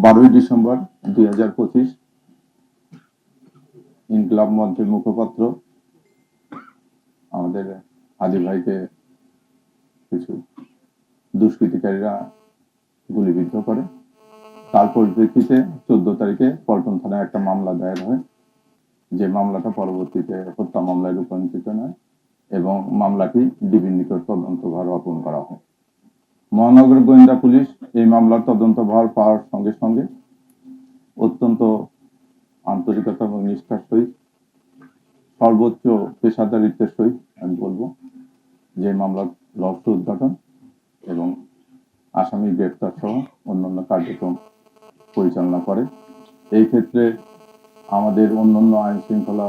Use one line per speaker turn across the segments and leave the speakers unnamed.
12 December 2025 ইনকিলাব মঞ্চের মুখপাত্র আমাদের হাজি ভাইকে কিছু দুষ্কৃতিকারীরা গুলিবিদ্ধ করে। তার পরিপ্রেক্ষিতে 14 তারিখে পল্টন থানায় একটা মামলা দায়ের হয়, যে মামলাটা পরবর্তীতে হত্যা মামলায় রূপান্তরিত হয় এবং মামলাটি ডিবির নিকট তদন্তভার অর্পণ করা হয়। মহানগর গোয়েন্দা পুলিশ এই মামলার তদন্তভার পাওয়ার সঙ্গে সঙ্গে অত্যন্ত আন্তরিকতা এবং নিষ্ঠার সহিত, সর্বোচ্চ পেশাদারিত্বের সহিত আমি বলবো যে মামলার রহস্য উদ্ঘাটন এবং আসামি গ্রেফতার সহ অন্যান্য কার্যক্রম পরিচালনা করে। এই ক্ষেত্রে আমাদের অন্যান্য আইন শৃঙ্খলা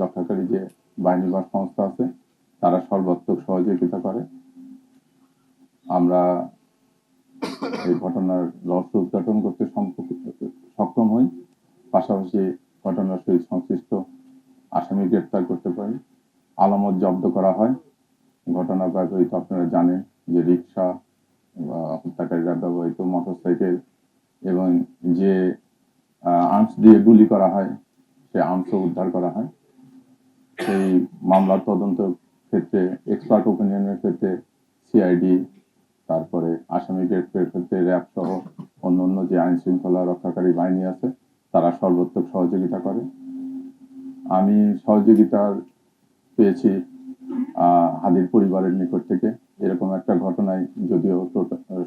রক্ষাকারী যে বাহিনী বা সংস্থা আছে তারা সর্বাত্মক সহযোগিতা করে। আমরা এই ঘটনার রহস্য উদ্ঘাটন করতে সক্ষম হই, পাশাপাশি ঘটনার সহিত সংশ্লিষ্ট আসামি গ্রেফতার করতে পারি, আলামত জব্দ করা হয়। ঘটনা ব্যবহৃত আপনারা জানেন যে রিক্সা বা হত্যাকারীরা ব্যবহৃত মোটরসাইকেল এবং যে আর্মস দিয়ে গুলি করা হয় সে আর্মসও উদ্ধার করা হয়। সেই মামলার তদন্ত ক্ষেত্রে এক্সপার্ট ওপিনিয়নের ক্ষেত্রে সিআইডি, তারপরে আসামি গ্রেফতারের ক্ষেত্রে র্যাব সহ অন্যান্য যে আইন শৃঙ্খলা রক্ষাকারী বাহিনী আছে তারা সর্বোত্তম সহযোগিতা করে। আমি সহযোগিতার পেয়েছি হাদির পরিবারের নিকট থেকে। এরকম একটা ঘটনায় যদিও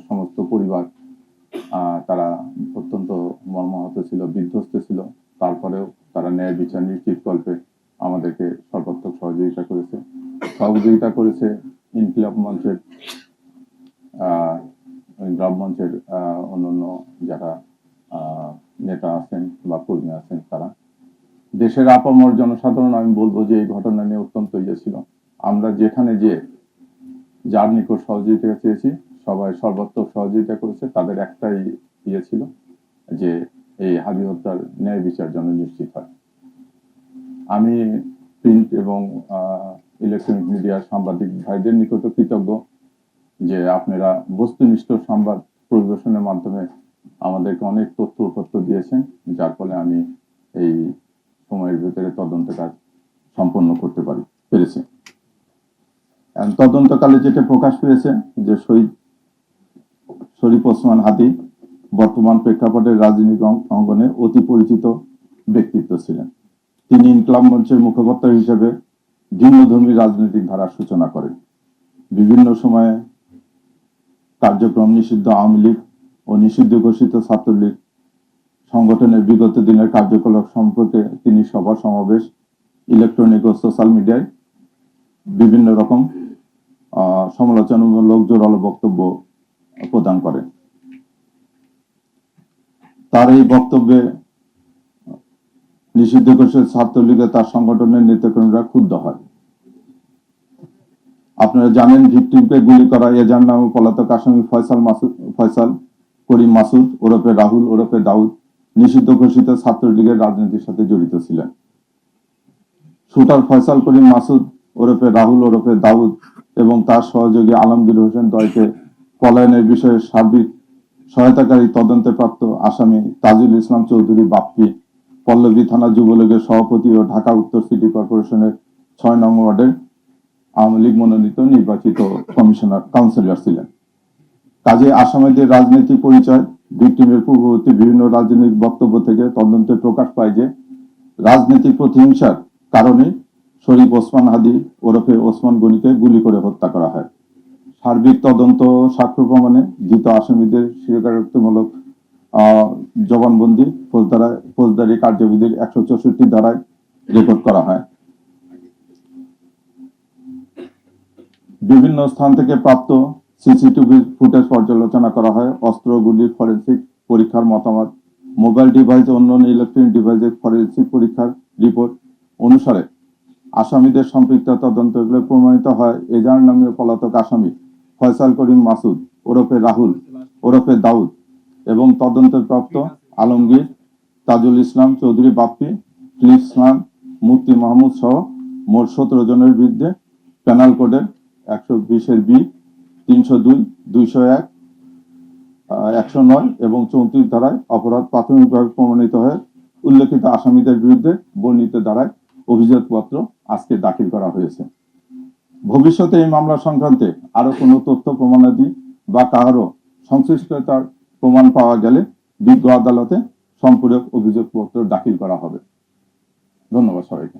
সমস্ত পরিবার তারা অত্যন্ত মর্মাহত ছিল, বিধ্বস্ত ছিল, তারপরেও তারা ন্যায় বিচার নিশ্চিতকল্পে আমাদেরকে সর্বাত্মক সহযোগিতা করেছে ইনকিলাব মঞ্চের অন্যান্য যারা নেতা আছেন বা কর্মী আছেন তারা। দেশের আপামর জনসাধারণ আমি বলবো যে এই ঘটনা নিয়ে অত্যন্ত ছিল। আমরা যেখানে যে যার নিকট সহযোগিতা চেয়েছি সবাই সর্বাত্মক সহযোগিতা করেছে। তাদের একটাই ছিল যে এই হাদি হত্যার ন্যায় বিচার যেন নিশ্চিত হয়। আমি প্রিন্ট এবং ইলেকট্রনিক মিডিয়ার সাংবাদিক ভাইদের নিকট কৃতজ্ঞ যে আপনারা বস্তুনিষ্ঠ সংবাদ পরিবেশনের মাধ্যমে আমাদেরকে অনেক তথ্য দিয়েছেন, যার ফলে আমি এই সময়ের ভিতরে তদন্ত কাজ সম্পন্ন করতে পেরেছি। তদন্তকালে যেটা প্রকাশ পেয়েছে যে শহীদ শরীফ ওসমান হাদি বর্তমান প্রেক্ষাপটের রাজনৈতিক অঙ্গনে অতি পরিচিত ব্যক্তিত্ব ছিলেন। তিনি ইনকিলাব মঞ্চের মুখপাত্র হিসেবে ভিন্নধর্মী রাজনৈতিক ধারার সূচনা করেন। বিভিন্ন সময়ে কার্যক্রম নিষিদ্ধ আওয়ামী লীগ ও নিষিদ্ধ ঘোষিত ছাত্রলীগ সংগঠনের বিগত দিনের কার্যকলাপ সম্পর্কে তিনি সভা সমাবেশ, ইলেকট্রনিক ও সোশ্যাল মিডিয়ায় বিভিন্ন রকম সমালোচনামূলক জোরালো বক্তব্য প্রদান করেন। তার এই বক্তব্যে নিষিদ্ধ ঘোষিত ছাত্রলীগে তার সংগঠনের নেতাকর্মীরা ক্ষুব্ধ হয়। আপনারা জানেন ভিকটিমকে গুলি করা এজার নামে পলাতক আসামি ফয়সাল করিম মাসুদ ওরফে রাহুল ওরফে দাউদ নিষিদ্ধ ঘোষিত ছাত্রলীগের রাজনীতির সাথে জড়িত ছিলেন। শুটার ফয়সাল করিম মাসুদ ওরফে রাহুল ওরফে দাউদ এবং তার সহযোগী আলমগীর হোসেন দয়কে পলায়নের বিষয়ে সার্বিক সহায়তাকারী তদন্তে প্রাপ্ত আসামি তাজুল ইসলাম চৌধুরী বাপ্পি পল্লবী থানা যুবলীগের সভাপতি ও ঢাকা উত্তর সিটি কর্পোরেশনের ৬ নং ওয়ার্ডের আওয়ামী লীগ মনোনীত নির্বাচিত কাউন্সিলর ছিলেন। কাজে আসামিদের রাজনৈতিক পরিচয়, ভিকটিমের পূর্ববর্তী বিভিন্ন রাজনৈতিক বক্তব্য থেকে তদন্তে প্রকাশ পায় যে রাজনৈতিক প্রতিহিংসার কারণে শরীফ ওসমান হাদি ওরফে ওসমান গনিকে গুলি করে হত্যা করা হয়। সার্বিক তদন্ত সাক্ষ্য প্রমাণে ধৃত আসামিদের স্বীকারোক্তিমূলক জবানবন্দি ফৌজদারি কার্যবিধির ১৬৪ ধারায় রেকর্ড করা হয়। বিভিন্ন স্থান থেকে প্রাপ্ত সিসিটিভি ফুটেজ পর্যালোচনা করা হয়। অস্ত্র গুলির ফরেন্সিক পরীক্ষার মতামত, মোবাইল ডিভাইস ও অন্যান্য ইলেকট্রনিক ডিভাইসের ফরেন্সিক পরীক্ষার রিপোর্ট অনুসারে আসামিদের সম্পৃক্ত তদন্তগুলো প্রমাণিত হয়। এজার নামীয় পলাতক আসামি ফয়সাল করিম মাসুদ ওরফে রাহুল ওরফে দাউদ এবং তদন্তের প্রাপ্ত আলমগীর, তাজুল ইসলাম চৌধুরী বাপ্পি, ক্লিফ ইসলাম, মুফতি মাহমুদ সহ মোট ১৭ জনের বিরুদ্ধে পেনাল কোডের ১২০-এর বি, ৩০২, ২০১ 109 এবং 34 ধারায় অপরাধ প্রাথমিকভাবে প্রমাণিত হয়ে উল্লেখিত আসামিদের বিরুদ্ধে বর্ণিত ধারায় অভিযোগপত্র আজকে দাখিল করা হয়েছে। ভবিষ্যতে এই মামলা সংক্রান্তে আরো কোনো তথ্য প্রমাণাদি বা কারো সংশ্লিষ্টতার প্রমাণ পাওয়া গেলে বিজ্ঞ আদালতে সম্পূরক অভিযোগপত্র দাখিল করা হবে। ধন্যবাদ সবাইকে।